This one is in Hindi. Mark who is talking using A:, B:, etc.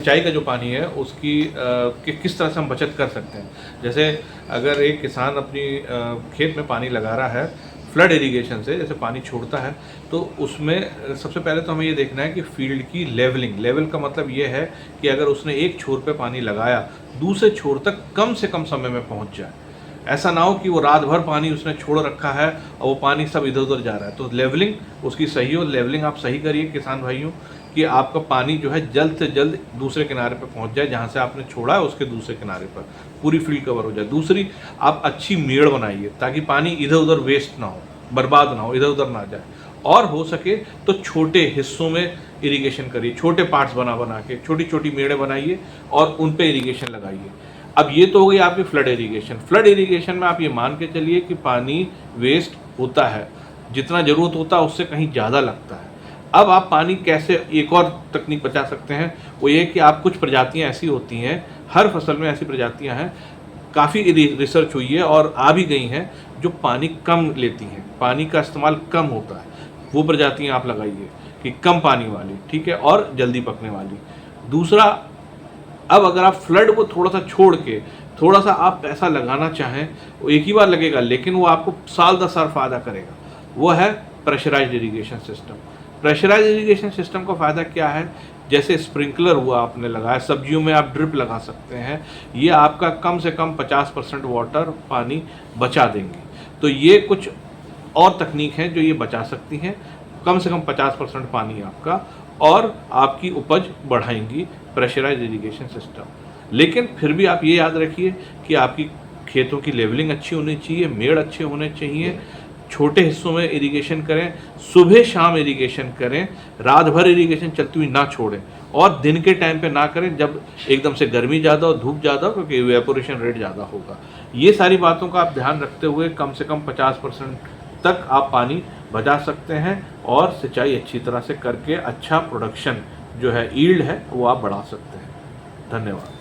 A: सिंचाई का जो पानी है उसकी किस तरह से हम बचत कर सकते हैं। जैसे अगर एक किसान अपनी खेत में पानी लगा रहा है फ्लड इरिगेशन से, जैसे पानी छोड़ता है, तो उसमें सबसे पहले तो हमें ये देखना है कि फील्ड की लेवल का मतलब ये है कि अगर उसने एक छोर पे पानी लगाया, दूसरे छोर तक कम से कम समय में पहुंच जाए। ऐसा ना हो कि वो रात भर पानी उसने छोड़ रखा है और वो पानी सब इधर उधर जा रहा है। तो लेवलिंग उसकी सही हो, लेवलिंग आप सही करिए किसान भाइयों, कि आपका पानी जो है जल्द से जल्द दूसरे किनारे पर पहुंच जाए, जहां से आपने छोड़ा है उसके दूसरे किनारे पर पूरी फील्ड कवर हो जाए। दूसरी, आप अच्छी मेड़ बनाइए ताकि पानी इधर उधर वेस्ट ना हो, बर्बाद ना हो, इधर उधर ना जाए। और हो सके तो छोटे हिस्सों में इरिगेशन करिए, छोटे पार्ट्स बना बना के छोटी छोटी मेड़े बनाइए और उन पे इरिगेशन लगाइए। अब ये तो हो गई आपकी फ्लड इरिगेशन। फ्लड इरिगेशन में आप ये मान के चलिए कि पानी वेस्ट होता है, जितना ज़रूरत होता है उससे कहीं ज़्यादा लगता है। अब आप पानी कैसे, एक और तकनीक बचा सकते हैं, वो ये कि आप कुछ प्रजातियां ऐसी होती हैं, हर फसल में ऐसी प्रजातियां हैं, काफ़ी रिसर्च हुई है और आ भी गई हैं, जो पानी कम लेती हैं, पानी का इस्तेमाल कम होता है। वो प्रजातियां आप लगाइए कि कम पानी वाली, ठीक है, और जल्दी पकने वाली। दूसरा, अब अगर आप फ्लड को थोड़ा सा छोड़ के थोड़ा सा आप पैसा लगाना चाहें, वो एक ही बार लगेगा लेकिन वो आपको साल दर साल फ़ायदा करेगा, वो है pressurised irrigation system. Pressurised irrigation system का फ़ायदा क्या है? जैसे स्प्रिंकलर हुआ आपने लगाया, सब्जियों में आप ड्रिप लगा सकते हैं, ये आपका कम से कम 50% वाटर पानी बचा देंगे। तो ये कुछ और तकनीक हैं जो ये बचा सकती हैं कम से कम 50% पानी आपका, और आपकी उपज बढ़ाएंगी प्रेशराइज्ड इरिगेशन सिस्टम। लेकिन फिर भी आप ये याद रखिए कि आपकी खेतों की लेवलिंग अच्छी होनी चाहिए, मेड़ अच्छे होने चाहिए, छोटे हिस्सों में इरिगेशन करें, सुबह शाम इरिगेशन करें, रात भर इरिगेशन चलती हुई ना छोड़ें, और दिन के टाइम पे ना करें जब एकदम से गर्मी ज़्यादा और धूप ज़्यादा हो, क्योंकि इवेपोरेशन रेट ज़्यादा होगा। ये सारी बातों का आप ध्यान रखते हुए कम से कम 50% तक आप पानी बचा सकते हैं और सिंचाई अच्छी तरह से करके अच्छा प्रोडक्शन जो है, ईल्ड है, वो आप बढ़ा सकते हैं। धन्यवाद।